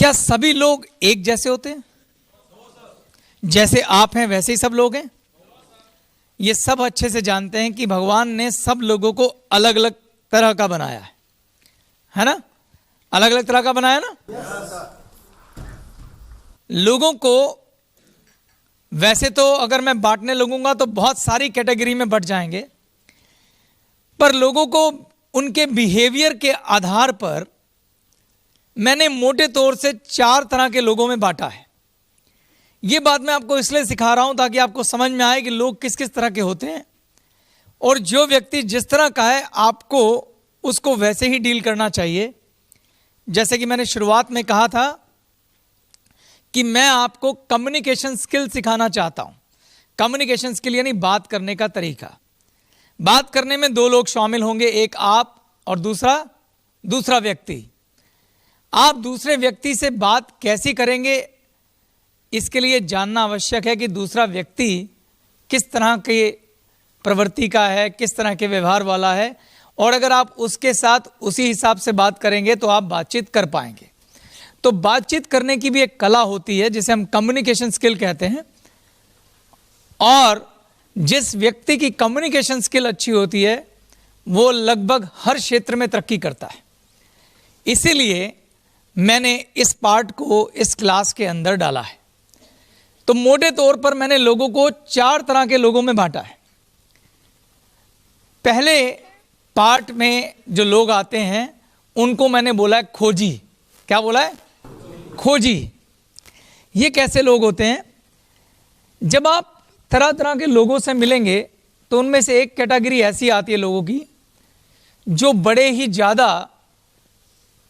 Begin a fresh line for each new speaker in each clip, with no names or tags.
क्या सभी लोग एक जैसे होते हैं? जैसे आप हैं वैसे ही सब लोग हैं? ये सब अच्छे से जानते हैं कि भगवान ने सब लोगों को अलग अलग तरह का बनाया है ना? अलग अलग तरह का बनाया ना? लोगों को वैसे तो अगर मैं बांटने लगूंगा तो बहुत सारी कैटेगरी में बट जाएंगे, पर लोगों को उनके बिहेवियर के आधार पर मैंने मोटे तौर से 4 तरह के लोगों में बांटा है। ये बात मैं आपको इसलिए सिखा रहा हूं ताकि आपको समझ में आए कि लोग किस किस तरह के होते हैं, और जो व्यक्ति जिस तरह का है आपको उसको वैसे ही डील करना चाहिए। जैसे कि मैंने शुरुआत में कहा था कि मैं आपको कम्युनिकेशन स्किल सिखाना चाहता हूं। कम्युनिकेशन स्किल यानी बात करने का तरीका। बात करने में 2 लोग शामिल होंगे, एक आप और दूसरा व्यक्ति। आप दूसरे व्यक्ति से बात कैसी करेंगे इसके लिए जानना आवश्यक है कि दूसरा व्यक्ति किस तरह के प्रवृत्ति का है, किस तरह के व्यवहार वाला है, और अगर आप उसके साथ उसी हिसाब से बात करेंगे तो आप बातचीत कर पाएंगे। तो बातचीत करने की भी एक कला होती है जिसे हम कम्युनिकेशन स्किल कहते हैं, और जिस व्यक्ति की कम्युनिकेशन स्किल अच्छी होती है वो लगभग हर क्षेत्र में तरक्की करता है। इसीलिए मैंने इस पार्ट को इस क्लास के अंदर डाला है। तो मोटे तौर पर मैंने लोगों को 4 तरह के लोगों में बांटा है। पहले पार्ट में जो लोग आते हैं उनको मैंने बोला है खोजी। क्या बोला है? खोजी। ये कैसे लोग होते हैं? जब आप तरह तरह के लोगों से मिलेंगे तो उनमें से एक कैटेगरी ऐसी आती है लोगों की जो बड़े ही ज़्यादा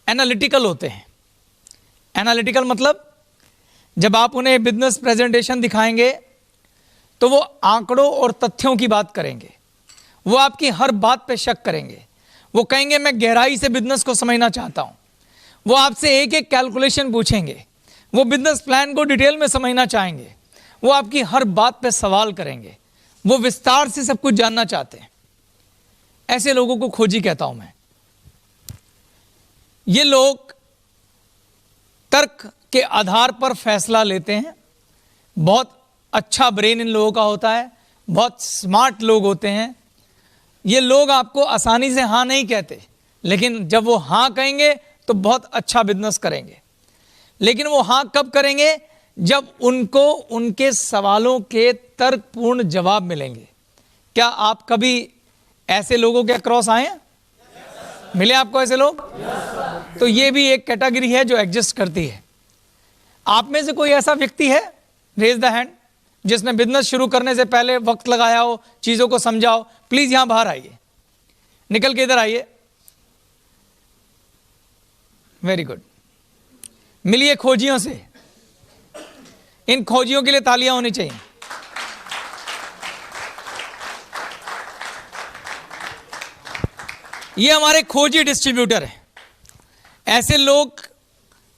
एनालिटिकल होते हैं। एनालिटिकल मतलब जब आप उन्हें बिजनेस प्रेजेंटेशन दिखाएंगे तो वो आंकड़ों और तथ्यों की बात करेंगे, वो आपकी हर बात पे शक करेंगे, वो कहेंगे मैं गहराई से बिजनेस को समझना चाहता हूं, वो आपसे एक एक कैलकुलेशन पूछेंगे, वो बिजनेस प्लान को डिटेल में समझना चाहेंगे, वो आपकी हर बात पे सवाल करेंगे, वो विस्तार से सब कुछ जानना चाहते हैं। ऐसे लोगों को खोजी कहता हूं मैं। ये लोग तर्क के आधार पर फैसला लेते हैं। बहुत अच्छा ब्रेन इन लोगों का होता है, बहुत स्मार्ट लोग होते हैं। ये लोग आपको आसानी से हाँ नहीं कहते, लेकिन जब वो हाँ कहेंगे तो बहुत अच्छा बिजनेस करेंगे। लेकिन वो हाँ कब करेंगे? जब उनको उनके सवालों के तर्कपूर्ण जवाब मिलेंगे। क्या आप कभी ऐसे लोगों के क्रॉस आए हैं? मिले आपको ऐसे लोग? तो ये भी एक कैटेगरी है जो एग्जिस्ट करती है। आप में से कोई ऐसा व्यक्ति है, रेज द हैंड, जिसने बिजनेस शुरू करने से पहले वक्त लगाया हो, चीजों को समझा हो? प्लीज यहां बाहर आइए, निकल के इधर आइए। Very good. मिलिए खोजियों से। इन खोजियों के लिए तालियां होनी चाहिए। ये हमारे खोजी डिस्ट्रीब्यूटर हैं। ऐसे लोग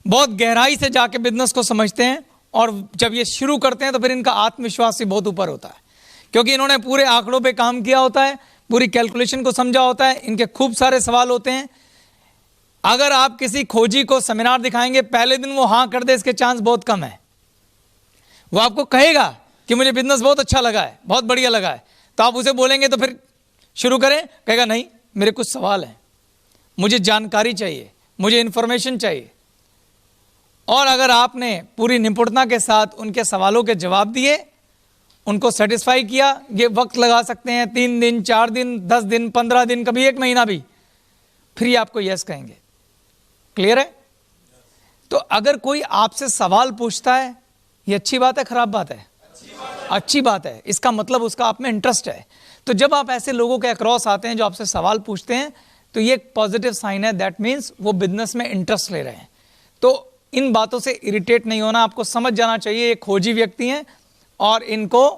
बहुत गहराई से जाके बिजनेस को समझते हैं, और जब ये शुरू करते हैं तो फिर इनका आत्मविश्वास भी बहुत ऊपर होता है, क्योंकि इन्होंने पूरे आंकड़ों पे काम किया होता है, पूरी कैलकुलेशन को समझा होता है, इनके खूब सारे सवाल होते हैं। अगर आप किसी खोजी को सेमिनार दिखाएंगे, पहले दिन वो हाँ कर दे इसके चांस बहुत कम है। वो आपको कहेगा कि मुझे बिजनेस बहुत अच्छा लगा है, बहुत बढ़िया लगा है, तो आप उसे बोलेंगे तो फिर शुरू करें, कहेगा नहीं मेरे कुछ सवाल हैं, मुझे जानकारी चाहिए, मुझे इंफॉर्मेशन चाहिए। और अगर आपने पूरी निपुणता के साथ उनके सवालों के जवाब दिए, उनको सेटिस्फाई किया, ये वक्त लगा सकते हैं 3 दिन, 4 दिन, 10 दिन, 15 दिन, कभी 1 महीना भी, फिर ये आपको यस कहेंगे। क्लियर है? तो अगर कोई आपसे सवाल पूछता है, ये अच्छी बात है खराब बात है? अच्छी बात है। इसका मतलब उसका आप में इंटरेस्ट है। तो जब आप ऐसे लोगों के अक्रॉस आते हैं जो आपसे सवाल पूछते हैं, तो ये एक पॉजिटिव साइन है। दैट मीन्स वो बिजनेस में इंटरेस्ट ले रहे हैं। तो इन बातों से इरिटेट नहीं होना, आपको समझ जाना चाहिए ये खोजी व्यक्ति हैं और इनको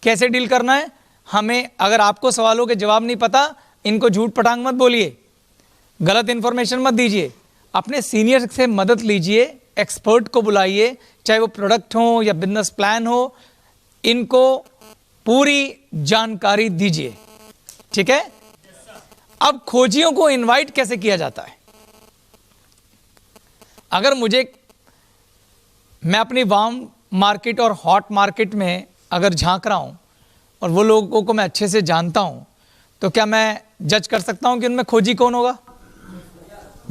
कैसे डील करना है। हमें, अगर आपको सवालों के जवाब नहीं पता, इनको झूठ पटांग मत बोलिए, गलत इंफॉर्मेशन मत दीजिए, अपने सीनियर से मदद लीजिए, एक्सपर्ट को बुलाइए, चाहे वो प्रोडक्ट हो या बिजनेस प्लान हो, इनको पूरी जानकारी दीजिए। ठीक है? अब खोजियों को इनवाइट कैसे किया जाता है? अगर मुझे मैं अपनी वार्म मार्केट और हॉट मार्केट में अगर झांक रहा हूँ और वो लोगों को मैं अच्छे से जानता हूँ, तो क्या मैं जज कर सकता हूँ कि उनमें खोजी कौन होगा?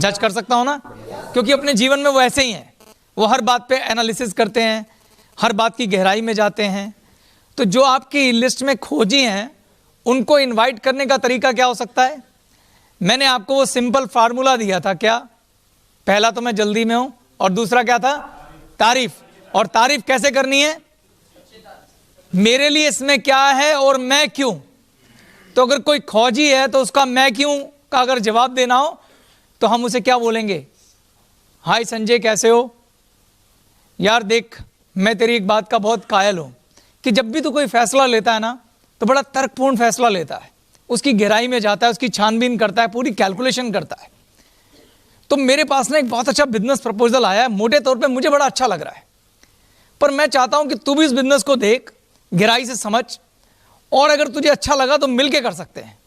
जज कर सकता हूँ ना, क्योंकि अपने जीवन में वो ऐसे ही हैं। वो हर बात पे एनालिसिस करते हैं, हर बात की गहराई में जाते हैं। तो जो आपकी लिस्ट में खोजी हैं, उनको इनवाइट करने का तरीका क्या हो सकता है? मैंने आपको वो सिंपल फार्मूला दिया था। क्या? पहला तो मैं जल्दी में हूं, और दूसरा क्या था? तारीफ। और तारीफ कैसे करनी है? मेरे लिए इसमें क्या है और मैं क्यों। तो अगर कोई खोजी है तो उसका मैं क्यों का अगर जवाब देना हो तो हम उसे क्या बोलेंगे? हाय संजय, कैसे हो यार? देख, मैं तेरी एक बात का बहुत कायल हूं कि जब भी तू कोई फैसला लेता है ना, तो बड़ा तर्कपूर्ण फैसला लेता है, उसकी गहराई में जाता है, उसकी छानबीन करता है, पूरी कैलकुलेशन करता है। तो मेरे पास ना एक बहुत अच्छा बिजनेस प्रपोजल आया है, मोटे तौर पे मुझे बड़ा अच्छा लग रहा है, पर मैं चाहता हूं कि तू भी इस बिजनेस को देख, गहराई से समझ, और अगर तुझे अच्छा लगा तो मिलके कर सकते हैं।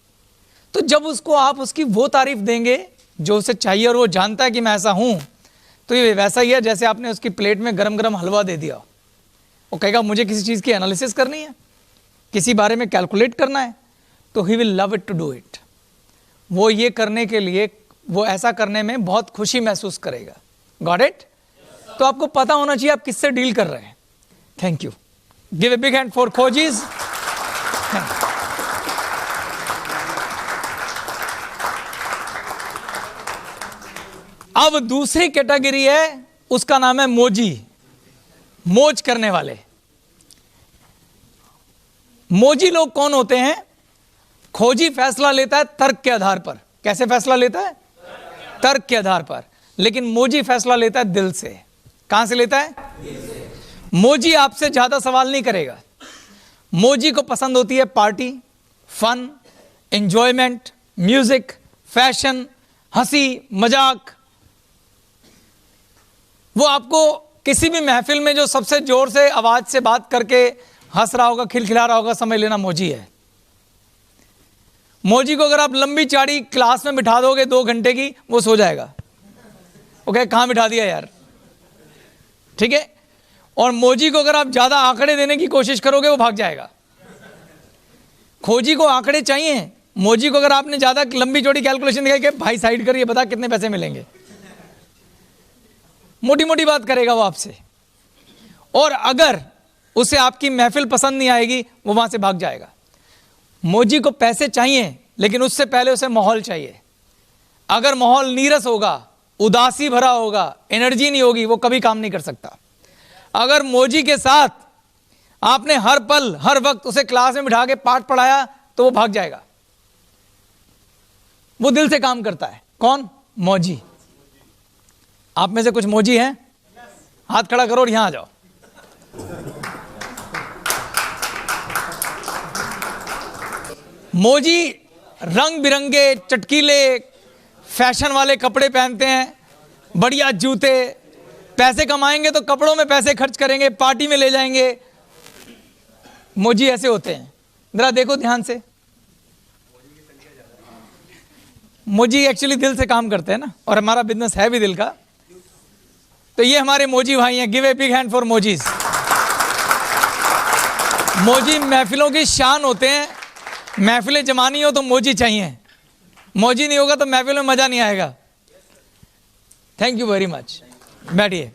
तो जब उसको आप उसकी वो तारीफ देंगे जो उसे चाहिए, और वो जानता है कि मैं ऐसा हूं, तो ये वैसा ही है जैसे आपने उसकी प्लेट में गरम गरम हलवा दे दिया। वो कहेगा मुझे किसी चीज़ की एनालिसिस करनी है, किसी बारे में कैलकुलेट करना है, तो he will love it to do it. वो ये करने के लिए, वो ऐसा करने में बहुत खुशी महसूस करेगा। Got it? तो आपको पता होना चाहिए आप किससे डील कर रहे हैं। Thank you. Give a big hand for खोजीज। अब दूसरी कैटेगरी है, उसका नाम है मोजी, मौज करने वाले। मोजी लोग कौन होते हैं? खोजी फैसला लेता है तर्क के आधार पर। कैसे फैसला लेता है? तर्क के आधार पर। लेकिन मोजी फैसला लेता है दिल से। कहां से लेता है? मोजी आपसे ज्यादा सवाल नहीं करेगा। मोजी को पसंद होती है party, fun, enjoyment, music, fashion, हंसी मजाक। वो आपको किसी भी महफिल में जो सबसे जोर से आवाज से बात करके हंस रहा होगा, खिलखिला रहा होगा, समझ लेना मोजी है। मोजी को अगर आप लंबी चाड़ी क्लास में बिठा दोगे 2 घंटे की, वो सो जाएगा। ओके, कहां बिठा दिया यार? ठीक है। और मोजी को अगर आप ज्यादा आंकड़े देने की कोशिश करोगे, वो भाग जाएगा। खोजी को आंकड़े चाहिए, मोजी को अगर आपने ज्यादा लंबी चौड़ी कैलकुलेशन दिखाई कि भाई साइड करिए, बता कितने पैसे मिलेंगे, मोटी मोटी बात करेगा वो आपसे। और अगर उसे आपकी महफिल पसंद नहीं आएगी, वो वहां से भाग जाएगा। मोजी को पैसे चाहिए, लेकिन उससे पहले उसे माहौल चाहिए। अगर माहौल नीरस होगा, उदासी भरा होगा, एनर्जी नहीं होगी, वो कभी काम नहीं कर सकता। अगर मोजी के साथ आपने हर पल हर वक्त उसे क्लास में बिठा के पाठ पढ़ाया, तो वो भाग जाएगा। वो दिल से काम करता है। कौन? मोजी। आप में से कुछ मोजी हैं? हाथ खड़ा करो और यहां आ जाओ। मोजी रंग बिरंगे चटकीले फैशन वाले कपड़े पहनते हैं, बढ़िया जूते। पैसे कमाएंगे तो कपड़ों में पैसे खर्च करेंगे, पार्टी में ले जाएंगे। मोजी ऐसे होते हैं। जरा देखो ध्यान से। मोजी एक्चुअली दिल से काम करते हैं ना, और हमारा बिजनेस है भी दिल का। तो ये हमारे मोजी भाई हैं। Give a big hand for मोजीज। मोजी महफिलों की शान होते हैं। महफिलें जमानी हो तो मोजी चाहिए, मोजी नहीं होगा तो महफिल में मजा नहीं आएगा। Thank you very much. बैठिए।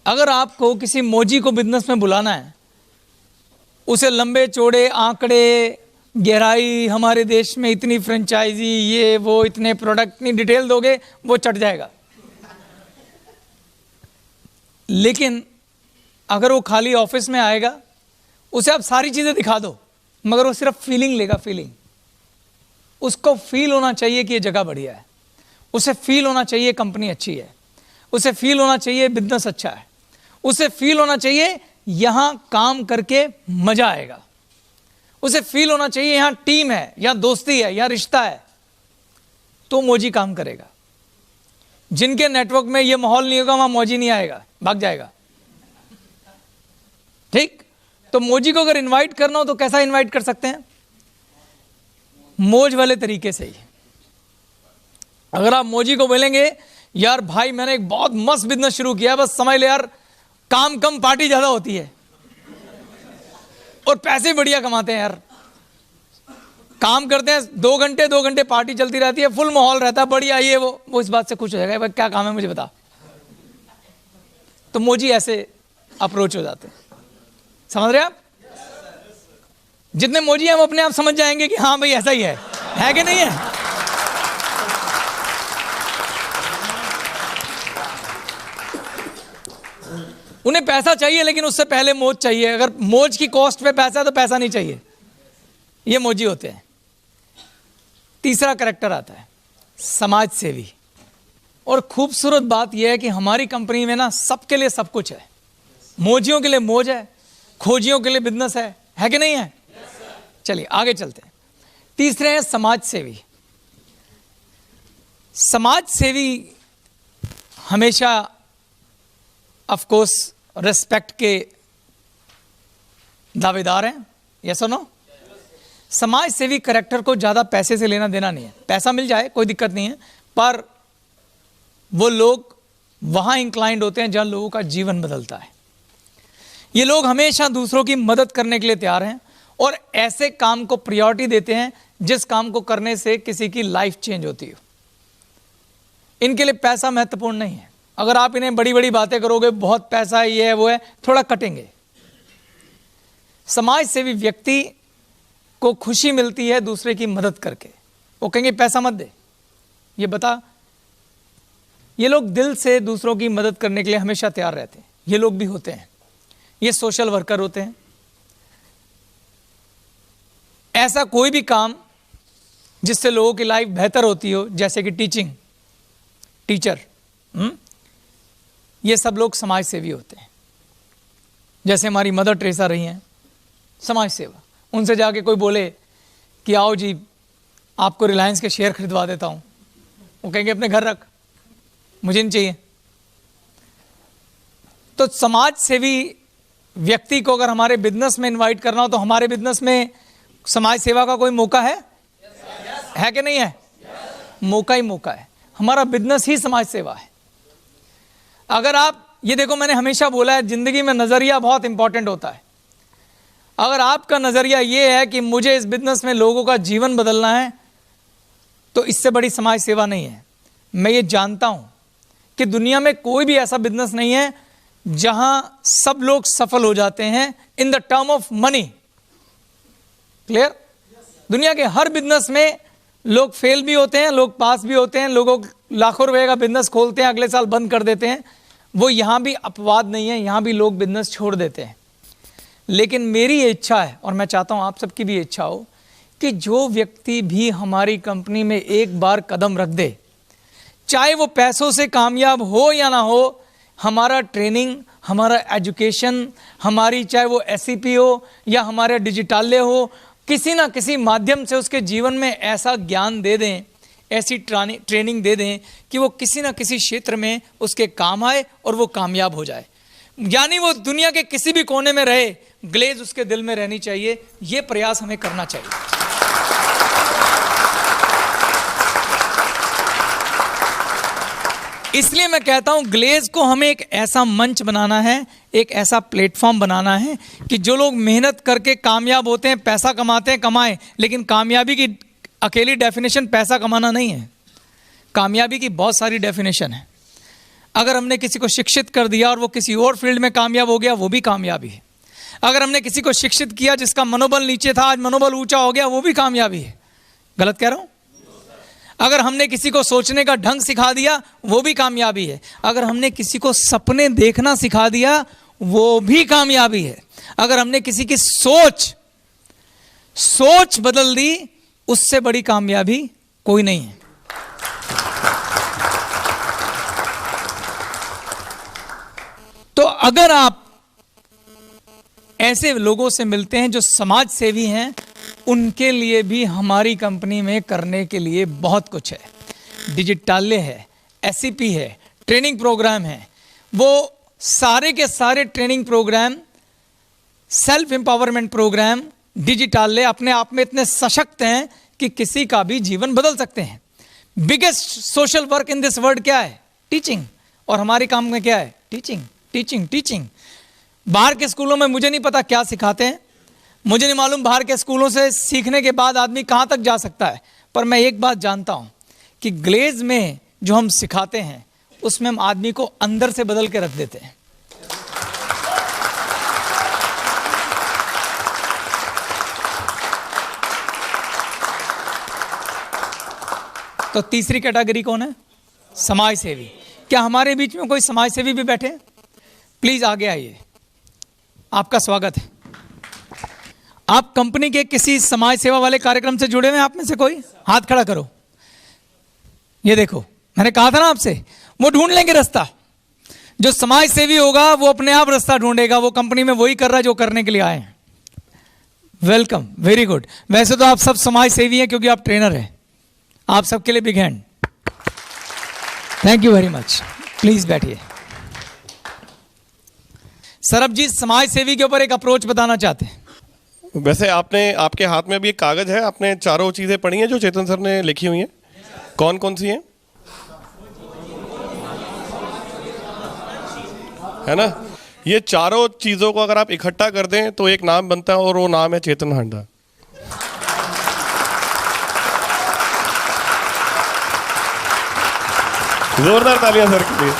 अगर आपको किसी मोजी को बिजनेस में बुलाना है, उसे लंबे चौड़े आंकड़े, गहराई, हमारे देश में इतनी फ्रेंचाइजी, ये वो, इतने प्रोडक्ट, इतनी डिटेल दोगे, वो चट जाएगा। लेकिन अगर वो खाली ऑफिस में आएगा, उसे आप सारी चीजें दिखा दो, मगर वो सिर्फ फीलिंग लेगा। फीलिंग, उसको फील होना चाहिए कि ये जगह बढ़िया है, उसे फील होना चाहिए कंपनी अच्छी है, उसे फील होना चाहिए बिजनेस अच्छा है, उसे फील होना चाहिए यहां काम करके मजा आएगा, उसे फील होना चाहिए यहां टीम है, यहां दोस्ती है, यहां रिश्ता है। तो मोजी काम करेगा। जिनके नेटवर्क में ये माहौल नहीं होगा, वहां मोजी नहीं आएगा, भाग जाएगा। ठीक। तो मोजी को अगर इनवाइट करना हो तो कैसा इनवाइट कर सकते हैं? मौज वाले तरीके से ही। अगर आप मोजी को बोलेंगे यार भाई मैंने एक बहुत मस्त बिजनेस शुरू किया, बस समझ ले यार काम कम पार्टी ज्यादा होती है और पैसे बढ़िया कमाते हैं यार। काम करते हैं 2 घंटे पार्टी चलती रहती है, फुल माहौल रहता है, बढ़िया ये वो इस बात से खुश हो जाएगा, भाई क्या काम है मुझे बता। तो मोजी ऐसे अप्रोच हो जाते हैं, समझ रहे आप? जितने मोजी हैं वो अपने आप समझ जाएंगे कि हाँ भाई ऐसा ही है कि नहीं है? उन्हें पैसा चाहिए लेकिन उससे पहले मौज चाहिए। अगर मौज की कॉस्ट पे पैसा है तो पैसा नहीं चाहिए। ये मोजी होते हैं। तीसरा कैरेक्टर आता है समाज सेवी। और खूबसूरत बात यह है कि हमारी कंपनी में ना सबके लिए सब कुछ है। मोजियों के लिए मौज है, खोजियों के लिए बिजनेस है कि नहीं है? चलिए आगे चलते हैं। तीसरे हैं समाज सेवी। समाज सेवी हमेशा ऑफ कोर्स रिस्पेक्ट के दावेदार हैं, यस और नो? समाज सेवी कैरेक्टर को ज्यादा पैसे से लेना देना नहीं है। पैसा मिल जाए कोई दिक्कत नहीं है, पर वो लोग वहां इंक्लाइंड होते हैं जहां लोगों का जीवन बदलता है। ये लोग हमेशा दूसरों की मदद करने के लिए तैयार हैं और ऐसे काम को प्रायोरिटी देते हैं जिस काम को करने से किसी की लाइफ चेंज होती हो। इनके लिए पैसा महत्वपूर्ण नहीं है। अगर आप इन्हें बड़ी बड़ी बातें करोगे, बहुत पैसा है, ये है वो है, थोड़ा कटेंगे। समाज सेवी व्यक्ति को खुशी मिलती है दूसरे की मदद करके। वो कहेंगे पैसा मत दे, ये बता। ये लोग दिल से दूसरों की मदद करने के लिए हमेशा तैयार रहते हैं। ये लोग भी होते हैं, ये सोशल वर्कर होते हैं। ऐसा कोई भी काम जिससे लोगों की लाइफ बेहतर होती हो, जैसे कि टीचिंग, टीचर, ये सब लोग समाज सेवी होते हैं। जैसे हमारी मदर टेरेसा रही हैं, समाज सेवा। उनसे जाके कोई बोले कि आओ जी आपको रिलायंस के शेयर खरीदवा देता हूं, वो कहेंगे अपने घर रख, मुझे नहीं चाहिए। तो समाज सेवी व्यक्ति को अगर हमारे बिजनेस में इनवाइट करना हो तो हमारे बिजनेस में समाज सेवा का कोई मौका है कि नहीं है? मौका ही मौका है। हमारा बिजनेस ही समाज सेवा है। अगर आप ये देखो, मैंने हमेशा बोला है जिंदगी में नजरिया बहुत इंपॉर्टेंट होता है। अगर आपका नजरिया ये है कि मुझे इस बिजनेस में लोगों का जीवन बदलना है, तो इससे बड़ी समाज सेवा नहीं है। मैं ये जानता हूं कि दुनिया में कोई भी ऐसा बिजनेस नहीं है जहां सब लोग सफल हो जाते हैं in the term of money. Clear? दुनिया के हर बिजनेस में लोग फेल भी होते हैं, लोग पास भी होते हैं। लोगों लाखों रुपए का बिजनेस खोलते हैं, अगले साल बंद कर देते हैं। वो यहां भी अपवाद नहीं है, यहां भी लोग बिजनेस छोड़ देते हैं। लेकिन मेरी ये इच्छा है और मैं चाहता हूं आप सबकी भी इच्छा हो कि जो व्यक्ति भी हमारी कंपनी में एक बार कदम रख दे, चाहे वो पैसों से कामयाब हो या ना हो, हमारा ट्रेनिंग, हमारा एजुकेशन, हमारी चाहे वो SCP हो या हमारे डिजिटालय हो, किसी ना किसी माध्यम से उसके जीवन में ऐसा ज्ञान दे दें, ऐसी ट्रेनिंग दे दें कि वो किसी ना किसी क्षेत्र में उसके काम आए और वो कामयाब हो जाए। यानी वो दुनिया के किसी भी कोने में रहे, ग्लेज उसके दिल में रहनी चाहिए। ये प्रयास हमें करना चाहिए। इसलिए मैं कहता हूं ग्लेज को हमें एक ऐसा मंच बनाना है, एक ऐसा प्लेटफॉर्म बनाना है कि जो लोग मेहनत करके कामयाब होते हैं, पैसा कमाते हैं, कमाएं। लेकिन कामयाबी की अकेली डेफिनेशन पैसा कमाना नहीं है। कामयाबी की बहुत सारी डेफिनेशन है। अगर हमने किसी को शिक्षित कर दिया और वो किसी और फील्ड में कामयाब हो गया, वो भी कामयाबी है। अगर हमने किसी को शिक्षित किया जिसका मनोबल नीचे था, आज मनोबल ऊंचा हो गया, वो भी कामयाबी है। गलत कह रहा हूं? अगर हमने किसी को सोचने का ढंग सिखा दिया, वो भी कामयाबी है। अगर हमने किसी को सपने देखना सिखा दिया, वो भी कामयाबी है। अगर हमने किसी की सोच बदल दी, उससे बड़ी कामयाबी कोई नहीं है। तो अगर आप ऐसे लोगों से मिलते हैं जो समाज सेवी हैं, उनके लिए भी हमारी कंपनी में करने के लिए बहुत कुछ है। डिजिटालय है, SCP है, ट्रेनिंग प्रोग्राम है। वो सारे के सारे training program, self empowerment program, डिजिटालय अपने आप में इतने सशक्त हैं कि किसी का भी जीवन बदल सकते हैं। Biggest social work in this world क्या है? टीचिंग। और हमारे काम में क्या है? Teaching teaching teaching. बाहर के स्कूलों में मुझे नहीं पता क्या सिखाते हैं, मुझे नहीं मालूम बाहर के स्कूलों से सीखने के बाद आदमी कहाँ तक जा सकता है, पर मैं एक बात जानता हूँ कि ग्लेज में जो हम सिखाते हैं उसमें हम आदमी को अंदर से बदल के रख देते हैं। तो तीसरी कैटेगरी कौन है? समाज सेवी। क्या हमारे बीच में कोई समाज सेवी भी बैठे? प्लीज आगे आइए, आपका स्वागत है। आप कंपनी के किसी समाज सेवा वाले कार्यक्रम से जुड़े हुए हैं? आप में से कोई हाथ खड़ा करो। ये देखो, मैंने कहा था ना आपसे, वो ढूंढ लेंगे रास्ता। जो समाज सेवी होगा वो अपने आप रास्ता ढूंढेगा, वो कंपनी में वही कर रहा है जो करने के लिए आए हैं। Welcome, very good. वैसे तो आप सब समाज सेवी हैं क्योंकि आप ट्रेनर हैं। आप सबके लिए big hand. Thank you very much. Please बैठिए। सरबजीत समाज सेवी के ऊपर एक अप्रोच बताना चाहते हैं।
वैसे आपके हाथ में भी एक कागज है, आपने चारों चीजें पढ़ी हैं जो चेतन सर ने लिखी हुई हैं? कौन कौन सी हैं? है ना, ये चारों चीजों को अगर आप इकट्ठा कर दें तो एक नाम बनता है और वो नाम है चेतन हांडा। जोरदार तालियां सर के लिए।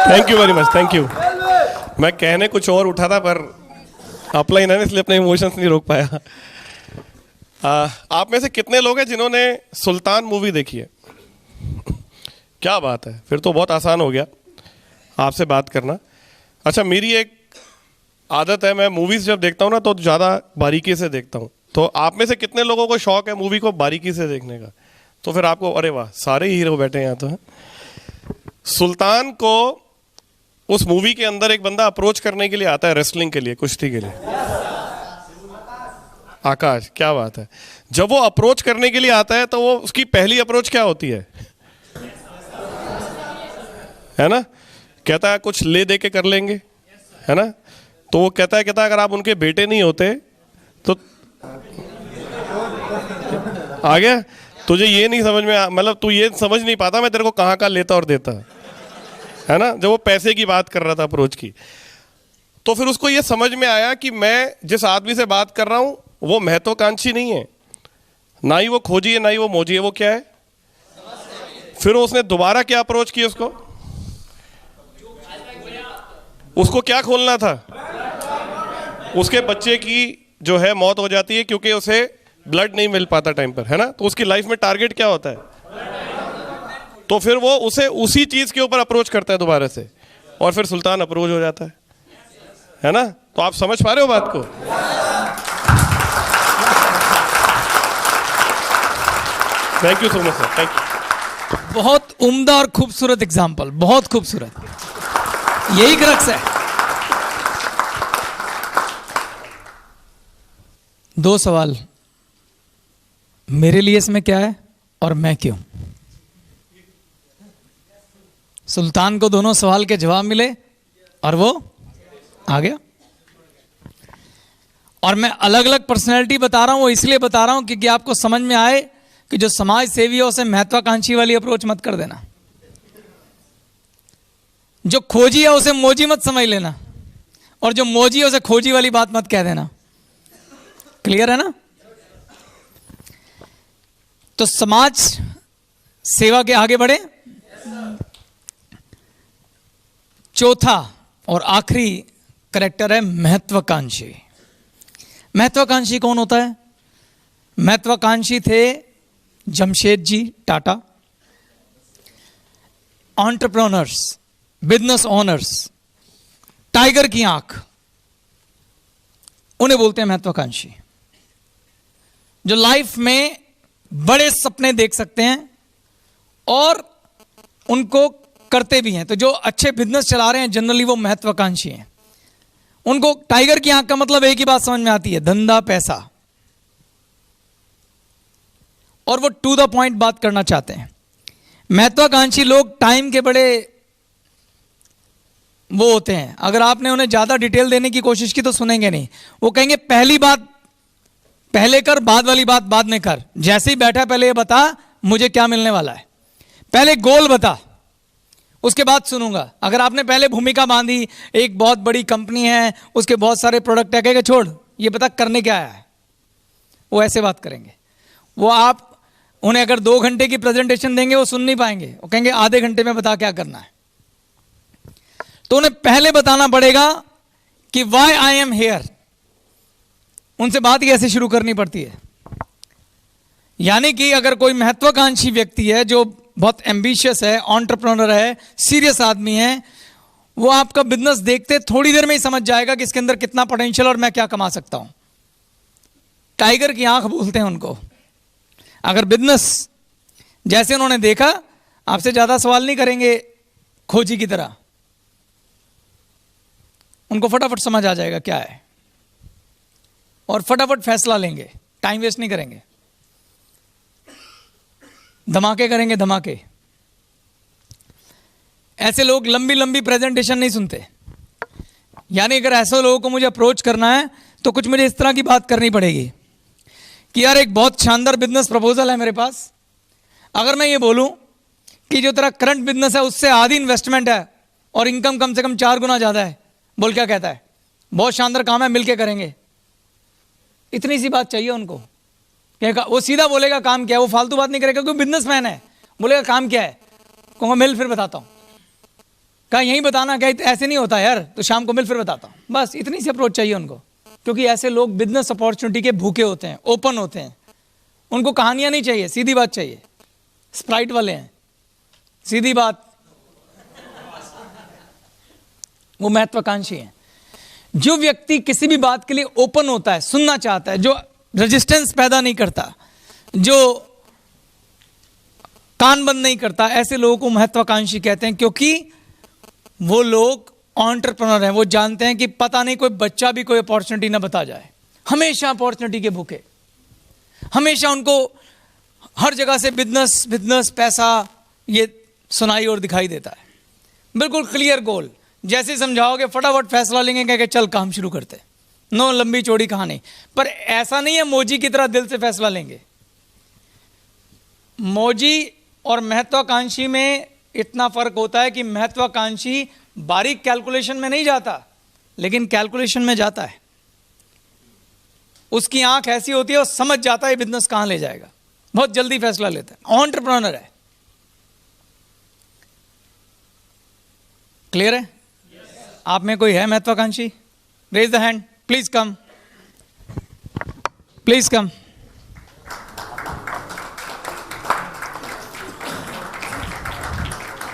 Thank you very much, thank you. मैं कहने कुछ और उठा था पर अपलाइन है ना, इसलिए अपने इमोशंस नहीं रोक पाया। आप में से कितने लोग हैं जिन्होंने सुल्तान मूवी देखी है? क्या बात है, फिर तो बहुत आसान हो गया आपसे बात करना। अच्छा, मेरी एक आदत है, मैं मूवीज जब देखता हूँ ना तो ज़्यादा बारीकी से देखता हूँ। तो आप में से कितने लोगों को शौक है मूवी को बारीकी से देखने का? तो फिर आपको, अरे वाह, सारे ही हीरो बैठे हैं यहाँ तो हैं। सुल्तान को उस मूवी के अंदर एक बंदा अप्रोच करने के लिए आता है, रेसलिंग के लिए, कुश्ती के लिए। आकाश, क्या बात है। जब वो अप्रोच करने के लिए आता है तो वो उसकी पहली अप्रोच क्या होती है ना? कहता है कुछ ले दे के कर लेंगे, है ना? तो वो कहता है अगर आप उनके बेटे नहीं होते तो आ गया तुझे ये नहीं समझ में, मतलब तू ये समझ नहीं पाता मैं तेरे को कहाँ का लेता और देता, है ना? जब वो पैसे की बात कर रहा था, अप्रोच की, तो फिर उसको ये समझ में आया कि मैं जिस आदमी से बात कर रहा हूं वो महत्वाकांक्षी नहीं है, ना ही वो खोजी है, ना ही वो मोजी है, वो क्या है? फिर उसने दोबारा क्या अप्रोच की? उसको क्या खोलना था? उसके बच्चे की जो है मौत हो जाती है क्योंकि उसे ब्लड नहीं मिल पाता टाइम पर, है ना? तो उसकी लाइफ में टारगेट क्या होता है? तो फिर वो उसे उसी चीज के ऊपर अप्रोच करता है दोबारा से, और फिर सुल्तान अप्रोच हो जाता है ना? तो आप समझ पा रहे हो बात को? Thank you so much sir, thank you.
बहुत उम्दा और खूबसूरत एग्जाम्पल, बहुत खूबसूरत। यही क्रक्स है। दो सवाल मेरे लिए इसमें क्या है और मैं क्यों? सुल्तान को दोनों सवाल के जवाब मिले और वो आ गया। और मैं अलग अलग पर्सनैलिटी बता रहा हूं, वो इसलिए बता रहा हूं क्योंकि आपको समझ में आए कि जो समाज सेवी है उसे महत्वाकांक्षी वाली अप्रोच मत कर देना, जो खोजी है उसे मोजी मत समझ लेना, और जो मोजी है उसे खोजी वाली बात मत कह देना। क्लियर है ना? तो समाज सेवा के आगे बढ़े। चौथा और आखिरी करेक्टर है महत्वाकांक्षी। महत्वाकांक्षी कौन होता है? महत्वाकांक्षी थे Jamshedji Tata, entrepreneurs, business owners, tiger की आंख, उन्हें बोलते हैं महत्वाकांक्षी। जो लाइफ में बड़े सपने देख सकते हैं और उनको करते भी हैं। तो जो अच्छे बिजनेस चला रहे हैं जनरली वो महत्वाकांक्षी हैं। उनको टाइगर की आंख का मतलब एक ही बात समझ में आती है, धंधा पैसा, और वो टू द पॉइंट बात करना चाहते हैं। महत्वाकांक्षी लोग टाइम के बड़े वो होते हैं। अगर आपने उन्हें ज्यादा डिटेल देने की कोशिश की तो सुनेंगे नहीं। वो कहेंगे पहली बात पहले कर, बाद वाली बात बाद में कर। जैसे ही बैठा पहले ये बता मुझे क्या मिलने वाला है, पहले गोल बता, उसके बाद सुनूंगा। अगर आपने पहले भूमिका बांधी, एक बहुत बड़ी कंपनी है, उसके बहुत सारे प्रोडक्ट है, कहेगा छोड़ ये बता करने क्या आया है, वो ऐसे बात करेंगे। वो आप उन्हें अगर 2 घंटे की प्रेजेंटेशन देंगे वो सुन नहीं पाएंगे, वो कहेंगे आधे घंटे में बता क्या करना है। तो उन्हें पहले बताना पड़ेगा कि वाई आई एम हेयर। उनसे बात ही ऐसे शुरू करनी पड़ती है। यानी कि अगर कोई महत्वाकांक्षी व्यक्ति है जो बहुत एम्बिशियस है, एंटरप्रेन्योर है, सीरियस आदमी है, वो आपका बिजनेस देखते थोड़ी देर में ही समझ जाएगा कि इसके अंदर कितना पोटेंशियल और मैं क्या कमा सकता हूं। टाइगर की आंख बोलते हैं उनको। अगर बिजनेस जैसे उन्होंने देखा, आपसे ज्यादा सवाल नहीं करेंगे खोजी की तरह, उनको फटाफट समझ आ जाएगा क्या है और फटाफट फैसला लेंगे, टाइम वेस्ट नहीं करेंगे, धमाके करेंगे धमाके। ऐसे लोग लंबी लंबी प्रेजेंटेशन नहीं सुनते। यानी अगर ऐसे लोगों को मुझे अप्रोच करना है तो कुछ मुझे इस तरह की बात करनी पड़ेगी कि यार एक बहुत शानदार बिजनेस प्रपोजल है मेरे पास। अगर मैं ये बोलूं कि जो तेरा करंट बिजनेस है उससे आधी इन्वेस्टमेंट है और इनकम कम से कम 4 गुना ज्यादा है, बोल क्या कहता है? बहुत शानदार काम है, मिलके करेंगे। इतनी सी बात चाहिए उनको। क्या वो सीधा बोलेगा काम क्या है, वो फालतू बात नहीं करेगा क्योंकि बिजनेसमैन है। बोलेगा काम क्या है, कहूँगा मिल फिर बताता हूँ। कहा यहीं बताना, क्या ऐसे नहीं होता यार, तो शाम को मिल फिर बताता हूँ। बस इतनी सी अप्रोच चाहिए उनको। क्योंकि ऐसे लोग बिजनेस अपॉर्चुनिटी के भूखे होते हैं, ओपन होते हैं। उनको कहानियां नहीं चाहिए, सीधी बात चाहिए। स्प्राइट वाले हैं, सीधी बात। वो महत्वाकांक्षी हैं। जो व्यक्ति किसी भी बात के लिए ओपन होता है, सुनना चाहता है, जो रेजिस्टेंस पैदा नहीं करता, जो कान बंद नहीं करता, ऐसे लोगों को महत्वाकांक्षी कहते हैं। क्योंकि वो लोग एंटरप्रेन्योर हैं। वो जानते हैं कि पता नहीं कोई बच्चा भी कोई अपॉर्चुनिटी ना बता जाए। हमेशा अपॉर्चुनिटी के भूखे, हमेशा उनको हर जगह से बिजनेस बिजनेस पैसा ये सुनाई और दिखाई देता है। बिल्कुल क्लियर गोल। जैसे समझाओगे फटाफट फैसला लेंगे, कह के चल काम शुरू करते। नो लंबी चौड़ी कहानी। पर ऐसा नहीं है मोजी की तरह दिल से फैसला लेंगे। मोजी और महत्वाकांक्षी में इतना फर्क होता है कि महत्वाकांक्षी बारीक कैलकुलेशन में नहीं जाता, लेकिन कैलकुलेशन में जाता है। उसकी आंख ऐसी होती है, वो समझ जाता है बिजनेस कहां ले जाएगा, बहुत जल्दी फैसला लेता है। एंटरप्रेन्योर है। क्लियर है? आप में कोई है महत्वाकांक्षी? Raise the hand, please come, please come.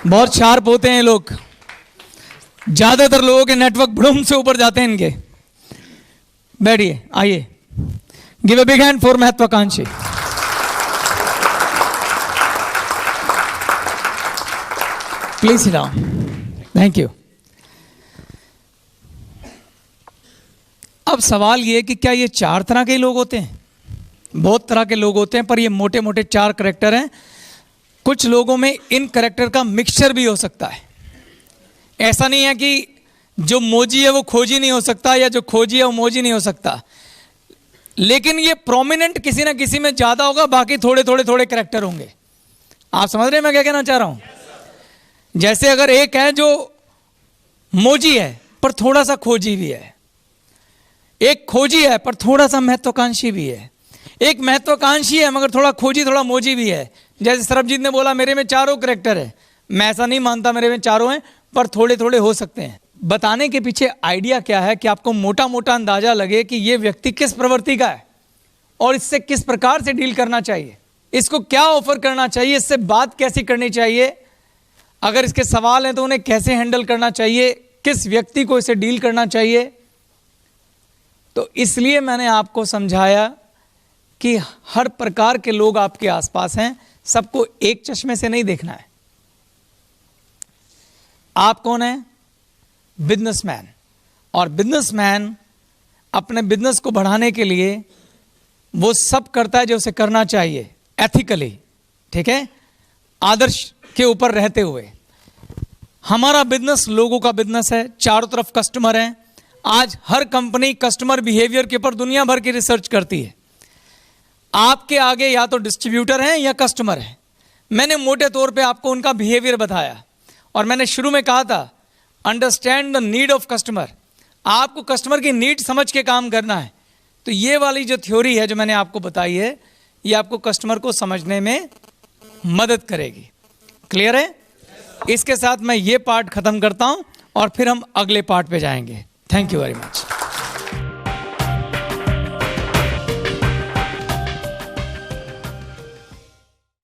बहुत शार्प होते हैं ये लोग। ज्यादातर लोगों के नेटवर्क बुड़ुम से ऊपर जाते हैं इनके। बैठिए, आइए। Give a big hand for महत्वाकांक्षी। Please sit down. Thank you. अब सवाल ये कि क्या ये 4 तरह के लोग होते हैं? बहुत तरह के लोग होते हैं, पर ये मोटे मोटे 4 कैरेक्टर हैं। कुछ लोगों में इन कैरेक्टर का मिक्सचर भी हो सकता है। ऐसा नहीं है कि जो मोजी है वो खोजी नहीं हो सकता, या जो खोजी है वो मोजी नहीं हो सकता। लेकिन ये प्रोमिनेंट किसी ना किसी में ज्यादा होगा, बाकी थोड़े थोड़े थोड़े कैरेक्टर होंगे। आप समझ रहे हैं मैं क्या कहना चाह रहा हूं? जैसे अगर एक है जो मोजी है पर थोड़ा सा खोजी भी है, एक खोजी है पर थोड़ा सा महत्वाकांक्षी भी है, एक महत्वाकांक्षी है मगर थोड़ा खोजी थोड़ा मोजी भी है। जैसे सरबजीत ने बोला मेरे में 4 कैरेक्टर है, मैं ऐसा नहीं मानता मेरे में 4 हैं, पर थोड़े थोड़े हो सकते हैं। बताने के पीछे आइडिया क्या है कि आपको मोटा मोटा अंदाजा लगे कि ये व्यक्ति किस प्रवृत्ति का है और इससे किस प्रकार से डील करना चाहिए, इसको क्या ऑफर करना चाहिए, इससे बात कैसी करनी चाहिए, अगर इसके सवाल हैं तो उन्हें कैसे हैंडल करना चाहिए, किस व्यक्ति को इसे डील करना चाहिए। तो इसलिए मैंने आपको समझाया कि हर प्रकार के लोग आपके आसपास हैं, सबको एक चश्मे से नहीं देखना है। आप कौन है? बिजनेसमैन। और बिजनेसमैन अपने बिजनेस को बढ़ाने के लिए वो सब करता है जो उसे करना चाहिए, एथिकली, ठीक है, आदर्श के ऊपर रहते हुए। हमारा बिजनेस लोगों का बिजनेस है, चारों तरफ कस्टमर हैं। आज हर कंपनी कस्टमर बिहेवियर के ऊपर दुनिया भर की रिसर्च करती है। आपके आगे या तो डिस्ट्रीब्यूटर हैं या कस्टमर हैं। मैंने मोटे तौर पे आपको उनका बिहेवियर बताया और मैंने शुरू में कहा था understand the need of customer. आपको कस्टमर की नीड समझ के काम करना है। तो ये वाली जो थ्योरी है जो मैंने आपको बताई है, ये आपको कस्टमर को समझने में मदद करेगी। क्लियर है? इसके साथ मैं ये पार्ट खत्म करता हूं और फिर हम अगले पार्ट पे जाएंगे। Thank you very much.